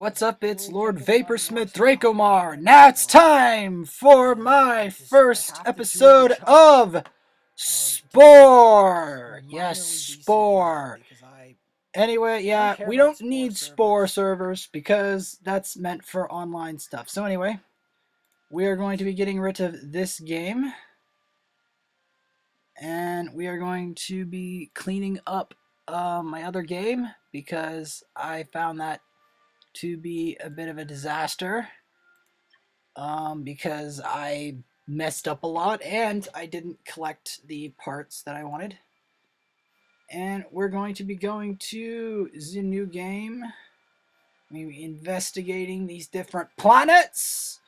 What's up? It's Lord Vaporsmith Dracomar. Now it's time for my first episode of SPORE. Yes, SPORE. Anyway, yeah, we don't need SPORE servers because that's meant for online stuff. So anyway, we are going to be getting rid of this game. And we are going to be cleaning up my other game because I found that to be a bit of a disaster because I messed up a lot and I didn't collect the parts that I wanted. And we're going to be going to the new game, maybe investigating these different planets.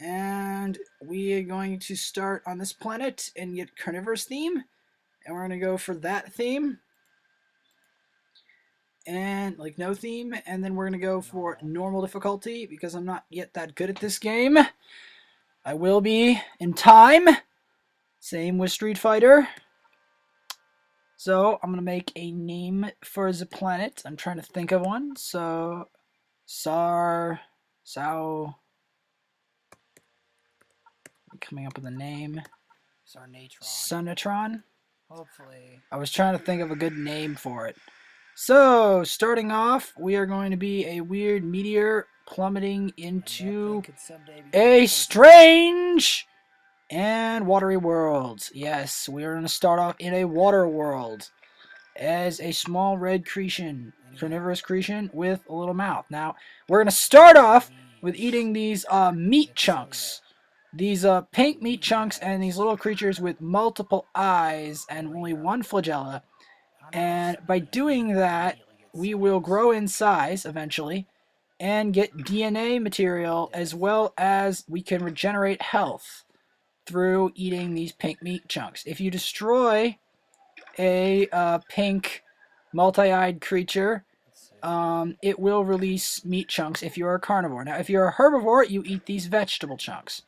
And we are going to start on this planet and get carnivorous theme, and we're going to go for that theme. And like no theme, and then we're gonna go for normal difficulty because I'm not yet that good at this game. I will be in time. Same with Street Fighter. So I'm gonna make a name for the planet. I'm trying to think of one. So coming up with a name. Sunatron. Hopefully. I was trying to think of a good name for it. So, starting off, we are going to be a weird meteor plummeting into a strange and watery world. Yes, we are going to start off in a water world as a small red creation, carnivorous creation with a little mouth. Now, we're going to start off with eating these meat chunks. These pink meat chunks and these little creatures with multiple eyes and only one flagella. And by doing that, we will grow in size eventually and get DNA material, as well as we can regenerate health through eating these pink meat chunks. If you destroy a pink multi-eyed creature, it will release meat chunks if you're a carnivore. Now, if you're a herbivore, you eat these vegetable chunks.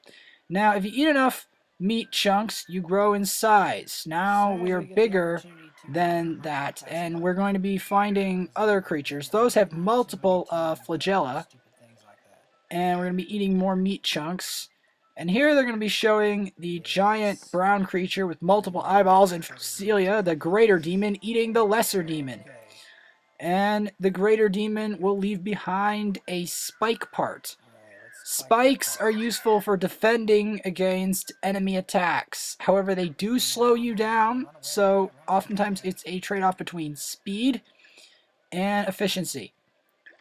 Now, if you eat enough meat chunks, you grow in size. Now we are bigger than that, and we're going to be finding other creatures. Those have multiple flagella, and we're going to be eating more meat chunks. And here they're going to be showing the giant brown creature with multiple eyeballs, and Celia, the greater demon, eating the lesser demon. And the greater demon will leave behind a spike part. Spikes are useful for defending against enemy attacks. However, they do slow you down, so oftentimes it's a trade-off between speed and efficiency.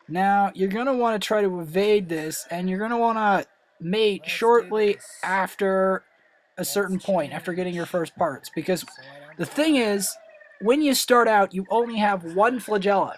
Now, you're going to want to try to evade this, and you're going to want to mate shortly after a certain point, after getting your first parts. Because the thing is, when you start out, you only have one flagella.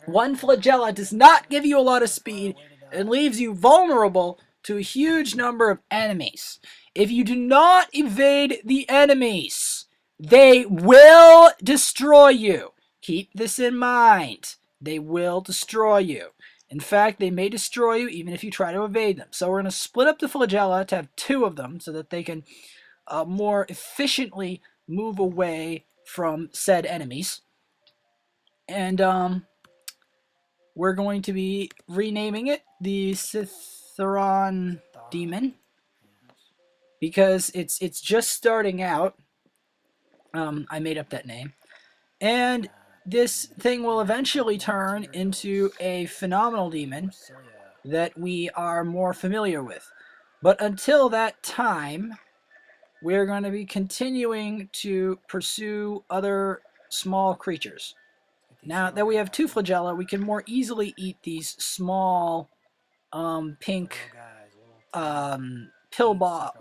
One flagella does not give you a lot of speed and leaves you vulnerable to a huge number of enemies. If you do not evade the enemies, they will destroy you. Keep this in mind. They will destroy you. In fact, they may destroy you even if you try to evade them. So we're going to split up the flagella to have two of them so that they can more efficiently move away from said enemies. And we're going to be renaming it the Citheron Demon because it's just starting out. I made up that name. And this thing will eventually turn into a phenomenal demon that we are more familiar with. But until that time, we're going to be continuing to pursue other small creatures. Now that we have two flagella, we can more easily eat these small pink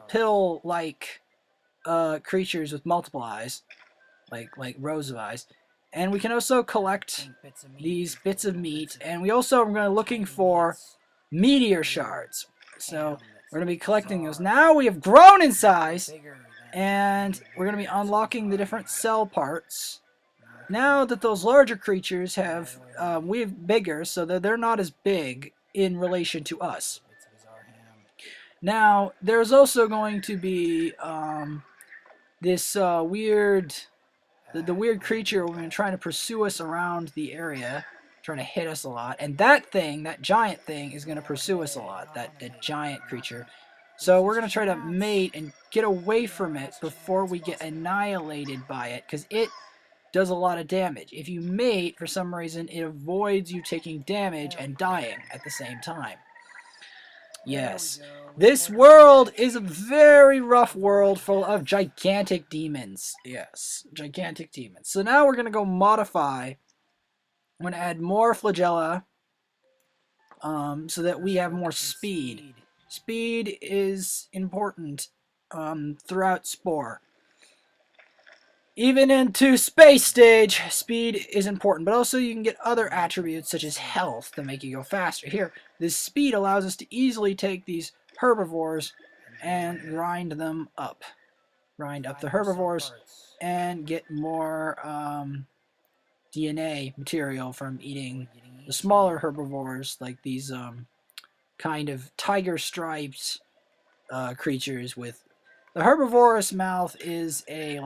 pill-like creatures with multiple eyes, like rows of eyes. And we can also collect these bits of meat, and we also are going to be looking for meteor shards. So we're going to be collecting those. Now we have grown in size, and we're going to be unlocking the different cell parts. Now that those larger creatures have, we're bigger, so that they're not as big in relation to us. Now, there's also going to be this weird, the weird creature who's been trying to pursue us around the area, trying to hit us a lot. And that thing, that giant thing, is going to pursue us a lot, that giant creature. So we're going to try to mate and get away from it before we get annihilated by it, because it does a lot of damage. If you mate, for some reason, it avoids you taking damage and dying at the same time. Yes. This world is a very rough world full of gigantic demons. Yes, gigantic demons. So now we're going to go modify. I'm going to add more flagella so that we have more speed. Speed is important throughout SPORE. Even into space stage, speed is important, but also you can get other attributes such as health to make you go faster. Here, this speed allows us to easily take these herbivores and grind them up. Grind up the herbivores and get more DNA material from eating the smaller herbivores, like these kind of tiger striped creatures with... The herbivorous mouth is a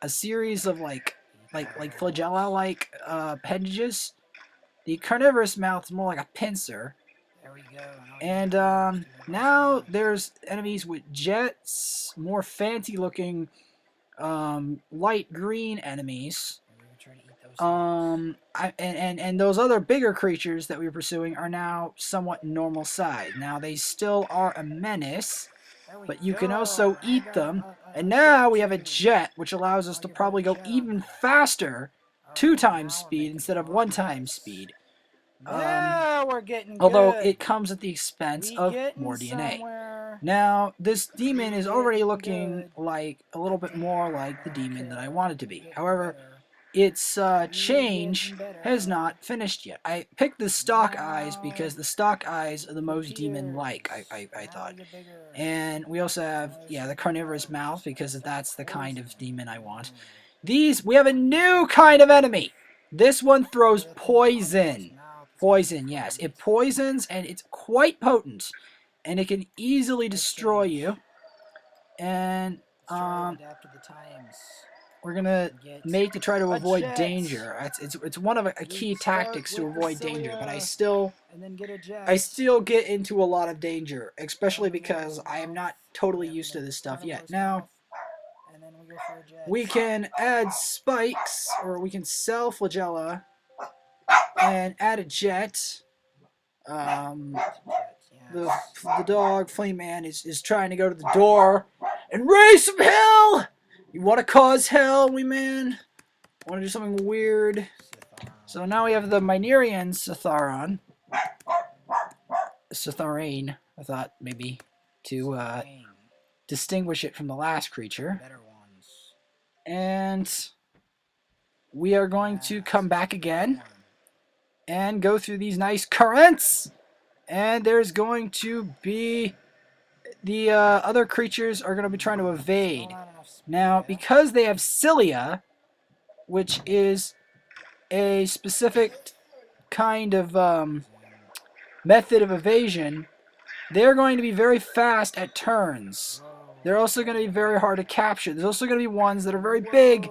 series of like flagella appendages. The carnivorous mouth is more like a pincer. There we go. And now there's enemies with jets, more fancy looking light green enemies. And those other bigger creatures that we were pursuing are now somewhat normal size. Now they still are a menace, but you can also eat them. And now we have a jet, which allows us to probably go even faster, 2 times speed instead of 1 time speed. We're getting although good. it comes at the expense of more DNA. Now, this demon is already looking like a little bit more like the demon that I wanted to be. However, its change has not finished yet. I picked the stock eyes because the stock eyes are the most demon-like, I thought. And we also have, the carnivorous mouth because that's the kind of demon I want. We have a new kind of enemy. This one throws poison. Poison, yes. It poisons and it's quite potent. And it can easily destroy you. And we're gonna make to try to avoid danger. It's one of a key tactics to avoid danger, but I still get into a lot of danger, especially because I am not totally used to this stuff yet. Now we can add spikes, or we can sell flagella and add a jet. The dog Flame Man is trying to go to the door and raise some hell. You want to cause hell, wee man? Want to do something weird? So now we have the Minerian Citharane, I thought maybe, to distinguish it from the last creature. And we are going to come back again and go through these nice currents. And there's going to be... the other creatures are going to be trying to evade. Now, because they have cilia, which is a specific kind of method of evasion, they're going to be very fast at turns. They're also going to be very hard to capture. There's also going to be ones that are very big,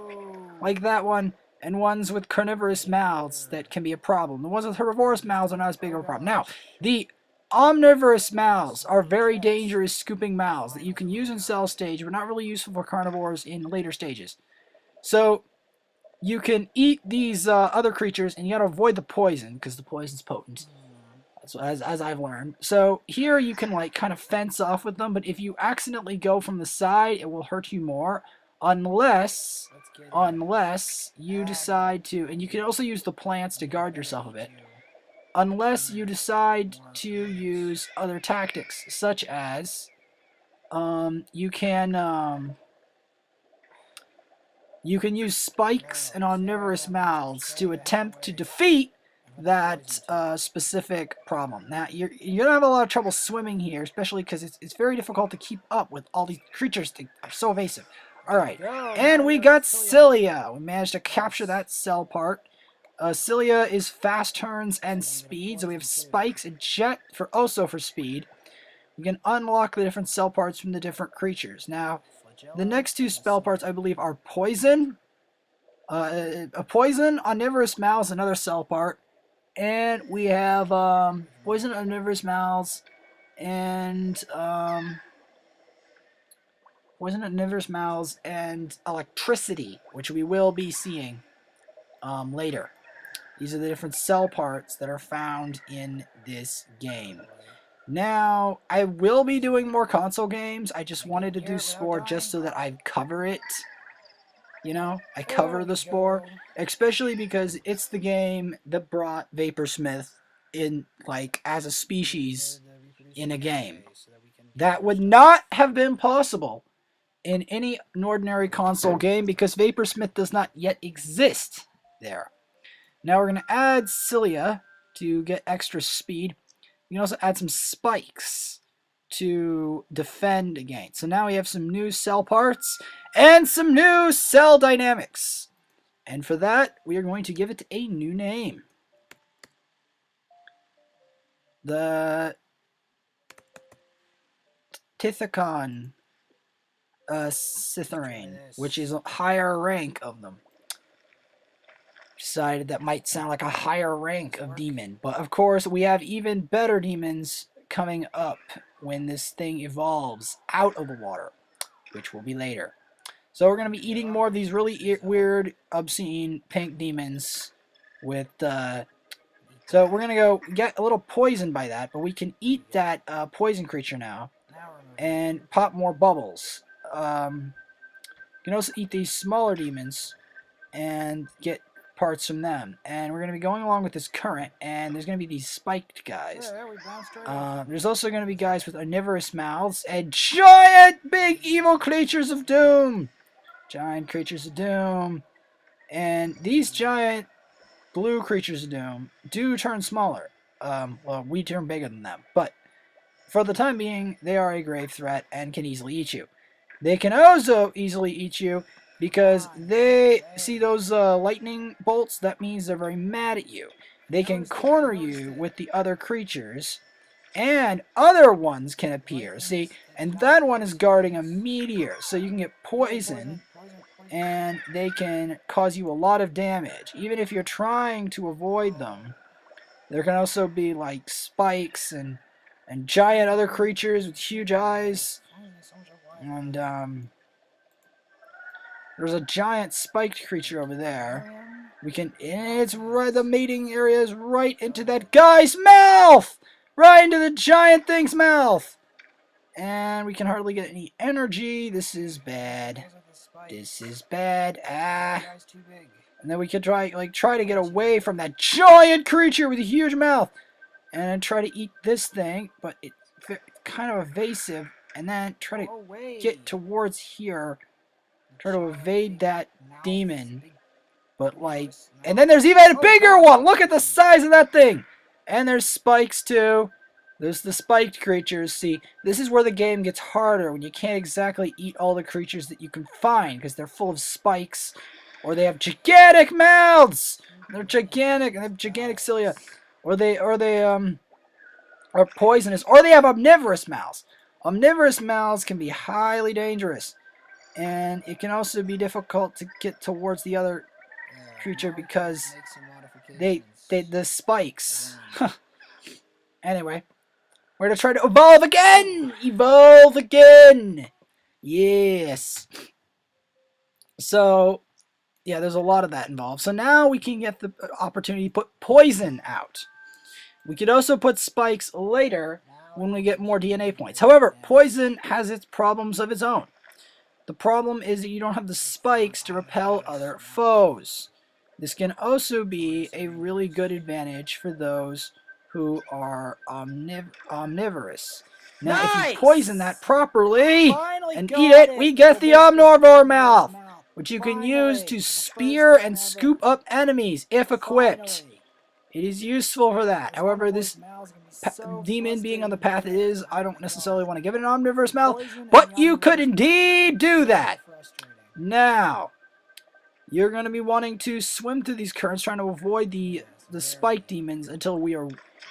like that one, and ones with carnivorous mouths that can be a problem. The ones with herbivorous mouths are not as big of a problem. Now, the omnivorous mouths are very dangerous scooping mouths that you can use in cell stage, but not really useful for carnivores in later stages. So you can eat these other creatures, and you got to avoid the poison because the poison's potent, as I've learned. So here you can kind of fence off with them, but if you accidentally go from the side, it will hurt you more, unless you decide to. And you can also use the plants to guard yourself a bit. Unless you decide to use other tactics, such as you can use spikes and omnivorous mouths to attempt to defeat that specific problem. Now, you're going to have a lot of trouble swimming here, especially because it's very difficult to keep up with all these creatures that are so evasive. Alright, and we got cilia. We managed to capture that cell part. Cilia is fast turns and speed, so we have spikes and jet for speed. We can unlock the different cell parts from the different creatures. Now, the next 2 spell parts, I believe, are poison. A poison, omnivorous mouths, another cell part. And we have poison omnivorous mouths and poison omnivorous mouths and electricity, which we will be seeing later. These are the different cell parts that are found in this game. Now, I will be doing more console games. I just wanted to do SPORE just so that I cover it. You know, I cover the SPORE, especially because it's the game that brought Vaporsmith in, like, as a species in a game. That would not have been possible in any ordinary console game because Vaporsmith does not yet exist there. Now we're going to add cilia to get extra speed. You can also add some spikes to defend against. So now we have some new cell parts and some new cell dynamics. And for that, we are going to give it a new name. The Tithicon Citherane, which is a higher rank of them. Decided that might sound like a higher rank of demon, but of course we have even better demons coming up when this thing evolves out of the water, which will be later. So we're going to be eating more of these really weird, obscene pink demons with so we're going to go get a little poisoned by that, but we can eat that poison creature now and pop more bubbles. You can also eat these smaller demons and get parts from them. And we're going to be going along with this current, and there's going to be these spiked guys. There's also going to be guys with omnivorous mouths and giant big evil creatures of doom. Giant creatures of doom. And these giant blue creatures of doom do turn smaller. Well, we turn bigger than them, but for the time being, they are a grave threat and can easily eat you. They can also easily eat you because they see those lightning bolts. That means they're very mad at you. They can corner you with the other creatures, and other ones can appear. See, and that one is guarding a meteor, so you can get poisoned, and they can cause you a lot of damage. Even if you're trying to avoid them, there can also be like spikes and giant other creatures with huge eyes. And there's a giant spiked creature over there. We can, and it's right, the mating area is right into that guy's mouth! Right into the giant thing's mouth! And we can hardly get any energy. This is bad. This is bad. And then we could try to get away from that giant creature with a huge mouth. And try to eat this thing, but it's kind of evasive. And then try to get towards here. Try to evade that demon. But like, and then there's even a bigger one! Look at the size of that thing! And there's spikes too. There's the spiked creatures. See, this is where the game gets harder, when you can't exactly eat all the creatures that you can find, because they're full of spikes, or they have gigantic mouths! They're gigantic, and they have gigantic cilia. Or they are poisonous, or they have omnivorous mouths. Omnivorous mouths can be highly dangerous, and it can also be difficult to get towards the other creature because the spikes. Anyway, we're gonna try to evolve again. Evolve again. Yes. So yeah, there's a lot of that involved. So now we can get the opportunity to put poison out. We could also put spikes later when we get more DNA points. However, poison has its problems of its own. The problem is that you don't have the spikes to repel other foes. This can also be a really good advantage for those who are omnivorous. Now, if you poison that properly and eat it, we get the omnivore mouth, which you can use to spear and scoop up enemies if equipped. It is useful for that. However, this demon being on the path it is, I don't necessarily want to give it an omnivorous mouth, but you could indeed do that. Now, you're going to be wanting to swim through these currents, trying to avoid the spike demons until we are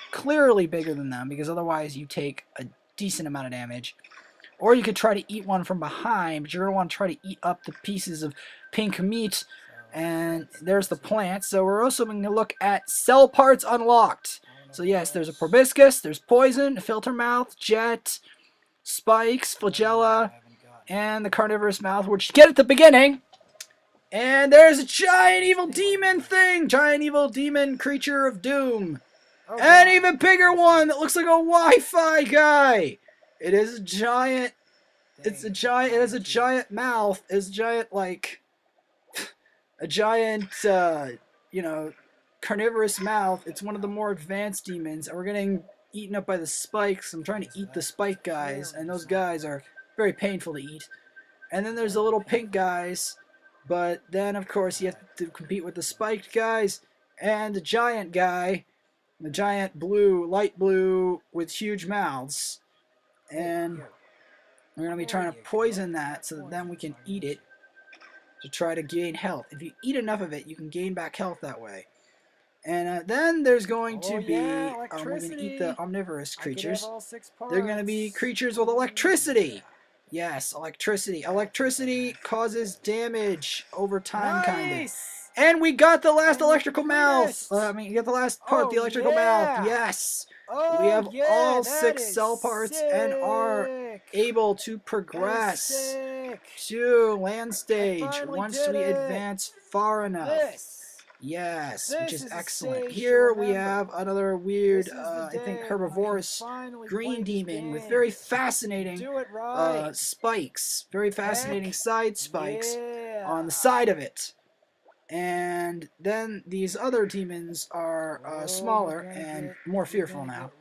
clearly bigger than them, because otherwise you take a decent amount of damage. Or you could try to eat one from behind, but you're going to want to try to eat up the pieces of pink meat And there's the plants. So we're also going to look at cell parts unlocked. So yes, there's a proboscis, there's poison, filter mouth, jet, spikes, flagella, and the carnivorous mouth, which you get at the beginning. And there's a giant evil demon thing, giant evil demon creature of doom. An even bigger one that looks like a Wi-Fi guy. It is a giant. It has a giant mouth. It's giant, like a giant, carnivorous mouth. It's one of the more advanced demons, and we're getting eaten up by the spikes. I'm trying to eat the spike guys, and those guys are very painful to eat. And then there's the little pink guys, but then of course you have to compete with the spiked guys and the giant guy, the giant blue, light blue with huge mouths, and we're gonna be trying to poison that so that then we can eat it to try to gain health. If you eat enough of it, you can gain back health that way. And then there's going to be, we're going to eat the omnivorous creatures. They're going to be creatures with electricity. Yes, electricity. Electricity causes damage over time, kind of. And we got the last electrical mouth. You got the last part, the electrical mouth. Yes. We have all 6 cell parts and are able to progress to land stage once we advance far enough. Yes, which is excellent. Here we have another weird, I think, herbivorous green demon with very fascinating spikes, very fascinating side spikes on the side of it. And then these other demons are smaller and more fearful now,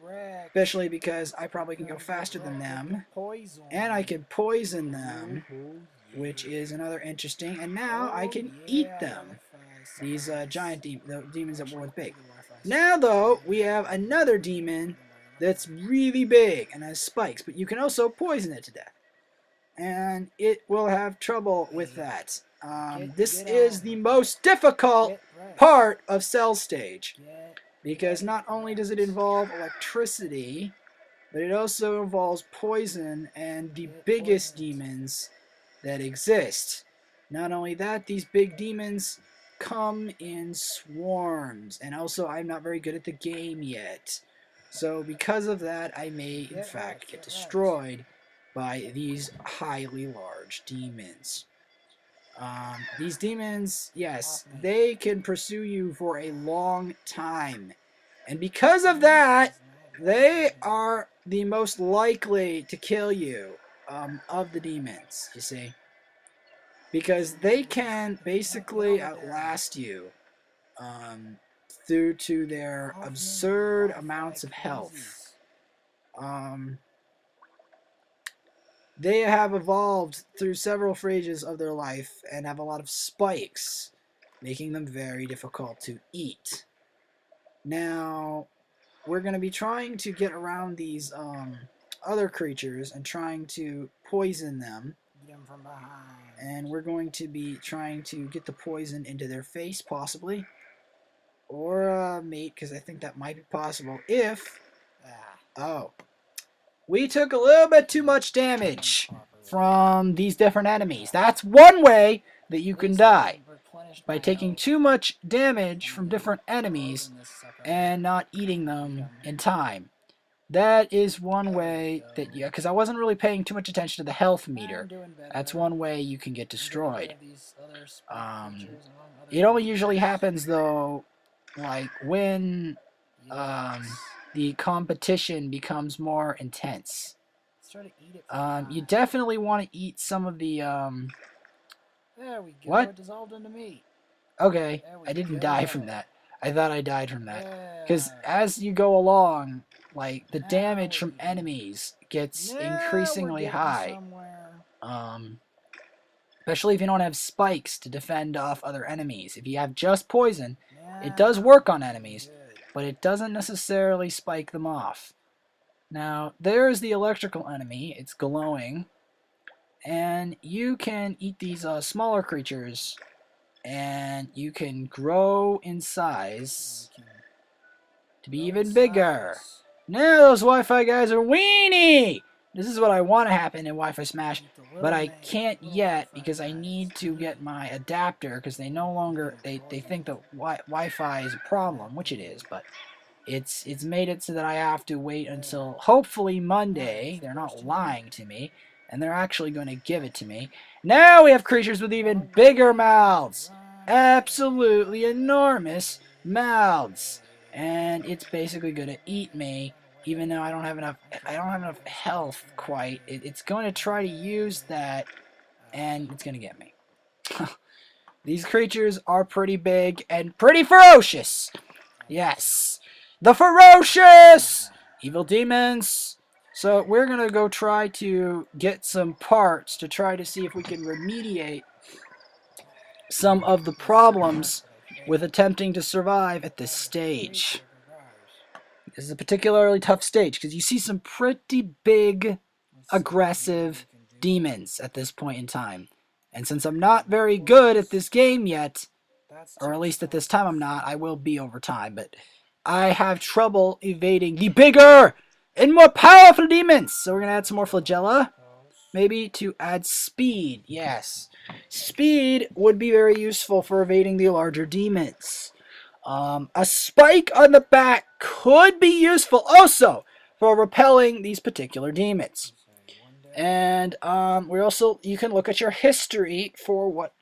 especially because I probably can go faster than them, and I can poison them, which is another interesting, and now I can eat them. These giant demons that were big. Now, though, we have another demon that's really big and has spikes, but you can also poison it to death. And it will have trouble with that. This is the most difficult part of cell stage, because not only does it involve electricity, but it also involves poison and the biggest demons that exist. Not only that, these big demons come in swarms, and also I'm not very good at the game yet, so because of that I may in fact get destroyed by these highly large demons. These demons, yes, they can pursue you for a long time, and because of that they are the most likely to kill you of the demons, you see. Because they can basically outlast you due to their absurd amounts of health. They have evolved through several phases of their life and have a lot of spikes, making them very difficult to eat. Now, we're going to be trying to get around these other creatures and trying to poison them. From behind. And we're going to be trying to get the poison into their face, possibly, or mate, because I think that might be possible if we took a little bit too much damage from these different enemies. That's one way that you can die, by taking too much damage from different enemies and not eating them in time. That is one way that because I wasn't really paying too much attention to the health meter. That's one way you can get destroyed. It only usually happens though, like when the competition becomes more intense. You definitely want to eat some of the There we go. What? It dissolved into meat. Okay, I didn't die from that. I thought I died from that. Because as you go along, like, the damage from enemies gets increasingly high. Especially if you don't have spikes to defend off other enemies. If you have just poison, it does work on enemies, but it doesn't necessarily spike them off. Now, there's the electrical enemy. It's glowing. And you can eat these smaller creatures, and you can grow in size to be even bigger. Now those Wi-Fi guys are weenie! This is what I want to happen in Wi-Fi Smash, but I can't yet because I need to get my adapter because they no longer they think that Wi-Fi is a problem, which it is, but it's made it so that I have to wait until hopefully Monday. They're not lying to me, and they're actually going to give it to me. Now we have creatures with even bigger mouths, absolutely enormous mouths, and it's basically going to eat me. Even though I don't have enough health quite, it's going to try to use that, and it's going to get me. These creatures are pretty big and pretty ferocious. Yes, the ferocious evil demons. So we're going to go try to get some parts to try to see if we can remediate some of the problems with attempting to survive at this stage. This is a particularly tough stage because you see some pretty big, aggressive demons at this point in time. And since I'm not very good at this game yet, or at least at this time I'm not, I will be over time, but I have trouble evading the bigger and more powerful demons. So we're going to add some more flagella, maybe to add speed. Yes, speed would be very useful for evading the larger demons. A spike on the back could be useful also for repelling these particular demons. And you can look at your history for what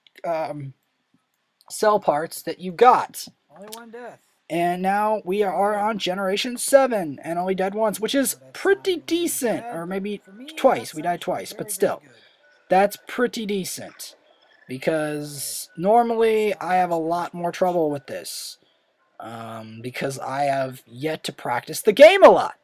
cell parts that you got. Only one death. And now we are on generation 7 and only dead once, which is pretty decent. Or maybe twice. We died twice, but still. That's pretty decent. Because normally I have a lot more trouble with this. Because I have yet to practice the game a lot.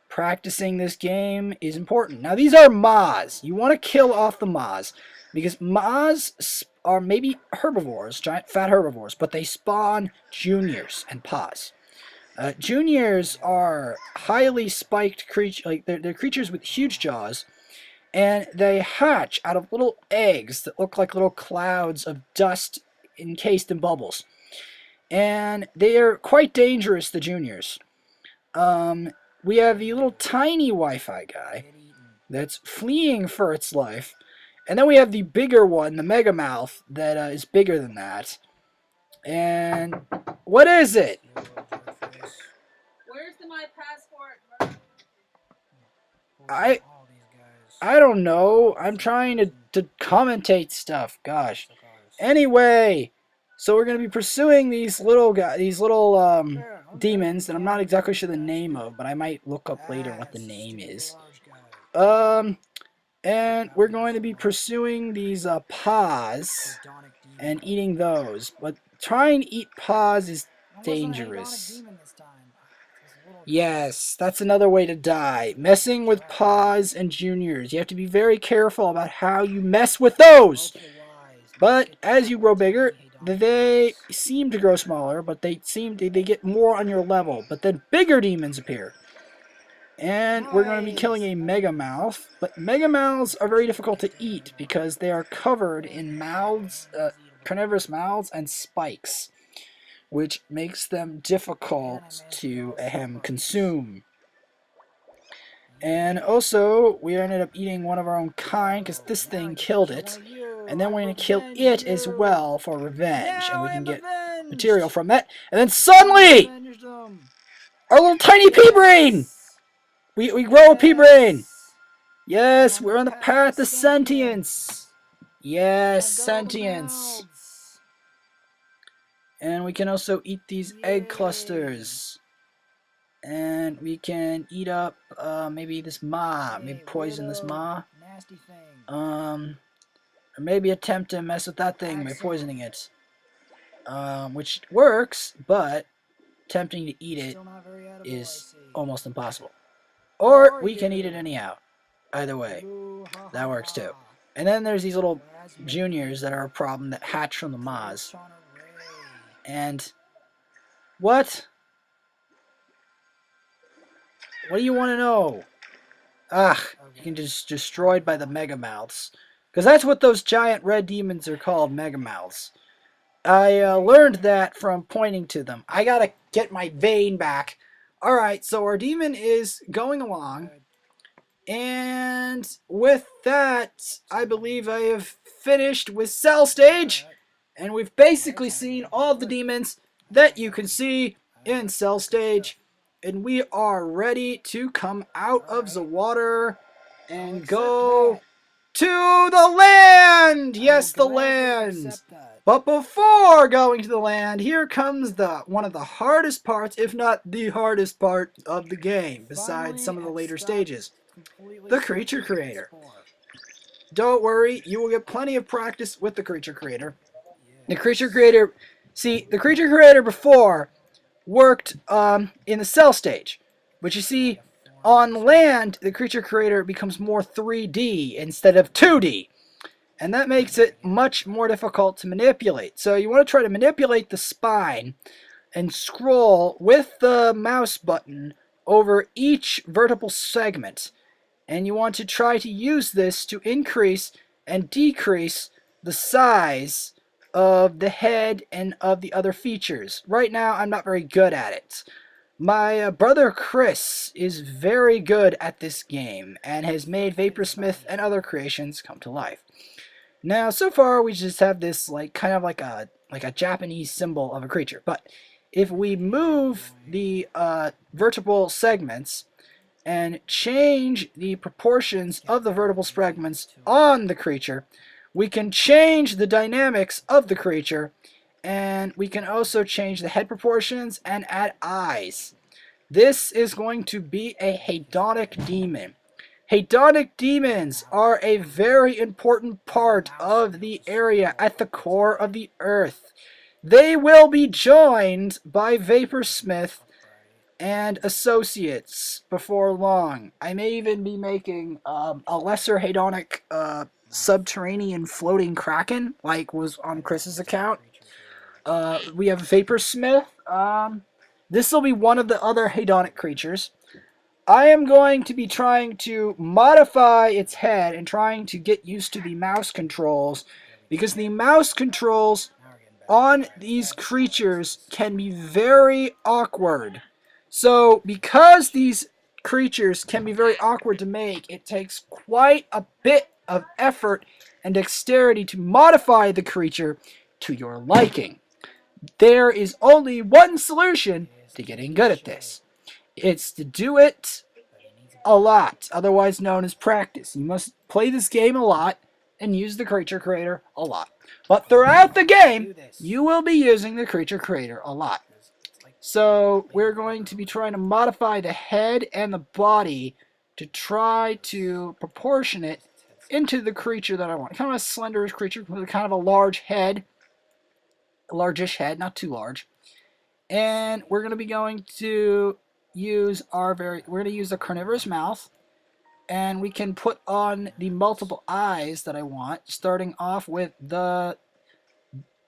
Practicing this game is important. Now these are Maws. You want to kill off the Maws. Because Maws are maybe herbivores, giant fat herbivores, but they spawn juniors and Paws. Juniors are highly spiked creatures, like they're creatures with huge jaws, and they hatch out of little eggs that look like little clouds of dust encased in bubbles. And they are quite dangerous, the juniors. We have the little tiny Wi-Fi guy that's fleeing for its life. And then we have the bigger one, the Mega Mouth, that is bigger than that. And what is it? Where's my passport? I don't know. I'm trying to commentate stuff. Gosh. Anyway, so we're gonna be pursuing these little demons that I'm not exactly sure the name of, but I might look up later what the name is. And we're going to be pursuing these Paws and eating those. But trying to eat Paws is dangerous. Yes, that's another way to die. Messing with Paws and juniors. You have to be very careful about how you mess with those. But as you grow bigger, they seem to grow smaller, but they get more on your level. But then bigger demons appear. And we're going to be killing a Mega Mouth. But Mega Mouths are very difficult to eat because they are covered in mouths, carnivorous mouths and spikes, which makes them difficult to consume. And also, we ended up eating one of our own kind because this thing killed it. And then we're going to kill it as well for revenge. And we can get material from that. And then suddenly, our little tiny pea brain! We grow a pea brain! Yes, we're on the path to sentience! Yes, sentience! And we can also eat these egg clusters. And we can eat up maybe this Ma. Maybe poison this Ma. Or maybe attempt to mess with that thing by poisoning it. Which works, but attempting to eat it is almost impossible. Or we can eat it anyhow. Either way. That works too. And then there's these little juniors that are a problem that hatch from the Maws. And what? What do you want to know? You can just destroyed by the Mega Mouths. Because that's what those giant red demons are called, Mega Mouths. I learned that from pointing to them. I gotta get my vein back. Alright, so our demon is going along. And with that, I believe I have finished with Cell Stage. And we've basically seen all the demons that you can see in Cell Stage. And we are ready to come out of the water and go to the land! Yes, the land! But before going to the land, here comes one of the hardest parts, if not the hardest part of the game, besides some of the later stages. The Creature Creator. Don't worry, you will get plenty of practice with the Creature Creator. The Creature Creator, see, the Creature Creator before worked in the Cell Stage. But you see, on land, the Creature Creator becomes more 3D instead of 2D. And that makes it much more difficult to manipulate. So you want to try to manipulate the spine and scroll with the mouse button over each vertical segment. And you want to try to use this to increase and decrease the size of the head and of the other features. Right now, I'm not very good at it. My brother Chris is very good at this game and has made Vaporsmith and other creations come to life. Now, so far, we just have this kind of like a Japanese symbol of a creature. But if we move the vertical segments and change the proportions of the vertical segments on the creature, we can change the dynamics of the creature, and we can also change the head proportions and add eyes. This is going to be a hedonic demon. Hedonic demons are a very important part of the area at the core of the earth. They will be joined by Vaporsmith and associates before long. I may even be making a lesser hedonic subterranean floating kraken, like was on Chris's account. We have Vaporsmith. This will be one of the other hedonic creatures. I am going to be trying to modify its head and trying to get used to the mouse controls, because the mouse controls on these creatures can be very awkward. So because these creatures can be very awkward to make, it takes quite a bit of effort and dexterity to modify the creature to your liking. There is only one solution to getting good at this. It's to do it a lot, otherwise known as practice. You must play this game a lot and use the Creature Creator a lot. But throughout the game, you will be using the Creature Creator a lot. So we're going to be trying to modify the head and the body to try to proportion it into the creature that I want. Kind of a slender creature with kind of a large head. A largish head, not too large. And we're going to be going to use we're going to use the carnivorous mouth, and we can put on the multiple eyes that I want, starting off with the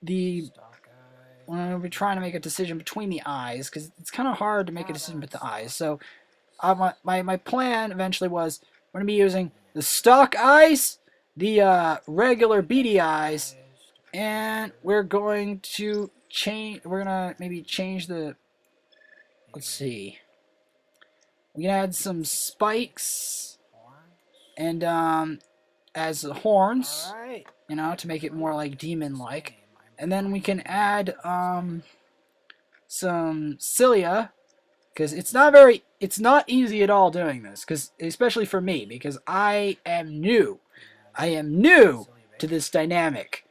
we're going to be trying to make a decision between the eyes, because it's kind of hard to make a decision with the eyes. So my plan eventually was we're going to be using the stalk eyes, the regular beady eyes, and we're going to maybe change the, let's see, we can add some spikes and as horns, to make it more like demon-like. And then we can add some cilia, because it's not easy at all doing this, because especially for me, because I am new to this dynamic.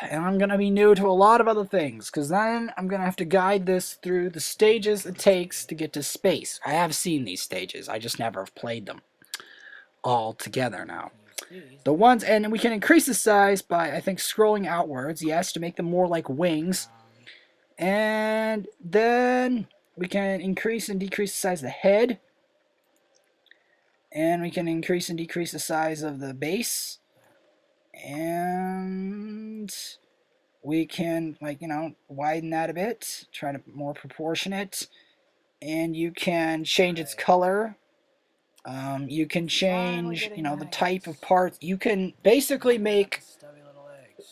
And I'm going to be new to a lot of other things, because then I'm going to have to guide this through the stages it takes to get to space. I have seen these stages, I just never have played them all together now. The ones, and we can increase the size by, I think, scrolling outwards, yes, to make them more like wings. And then we can increase and decrease the size of the head. And we can increase and decrease the size of the base. And we can, widen that a bit, try to more proportionate. And you can change its color. You can change, the type of parts. You can basically make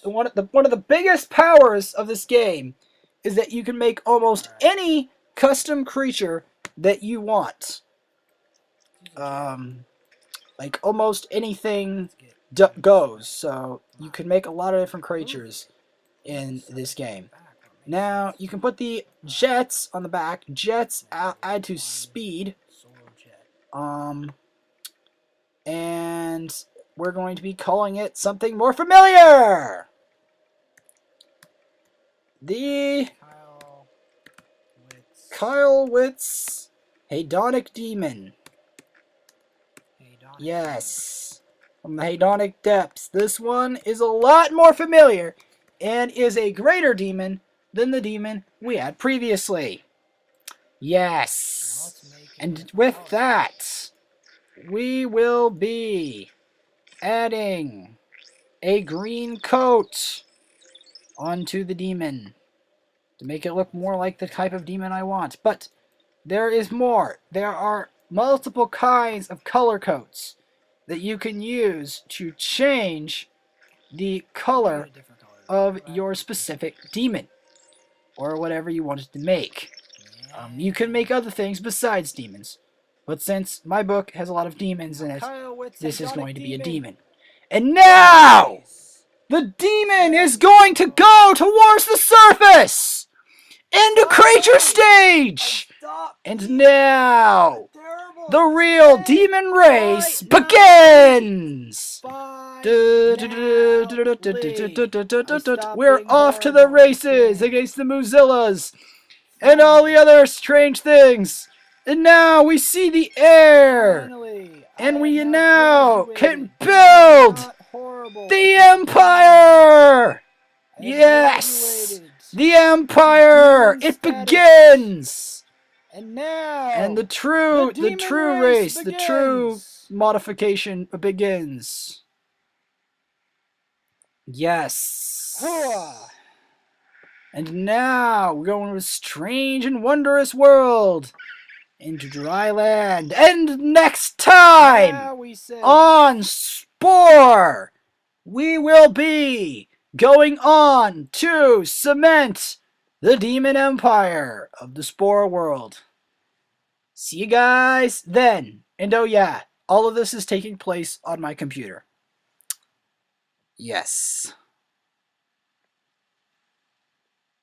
one of the biggest powers of this game is that you can make almost any custom creature that you want. like almost anything goes. So you can make a lot of different creatures in this game. Now you can put the jets on the back. Jets add to speed. And we're going to be calling it something more familiar. The Kyle Witz Hedonic Demon. Yes, from the Hedonic Depths. This one is a lot more familiar and is a greater demon than the demon we had previously. Yes, and with that, we will be adding a green coat onto the demon to make it look more like the type of demon I want. But there is more. There are multiple kinds of color coats that you can use to change the color of your specific demon or whatever you wanted to make. You can make other things besides demons, but since my book has a lot of demons in it, this is going to be a demon. And now the demon is going to go towards the surface into creature stage. And now the real demon race begins. We're off to the races against the Mozillas and all the other strange things. And now we see the air. And we now can build the Empire. Yes, the Empire. It begins. And the true race, the true modification begins. Yes. And now we're going to a strange and wondrous world into dry land. And next time on SPORE, we will be going on to cement the demon empire of the SPORE world. See you guys then. And oh yeah, all of this is taking place on my computer. Yes.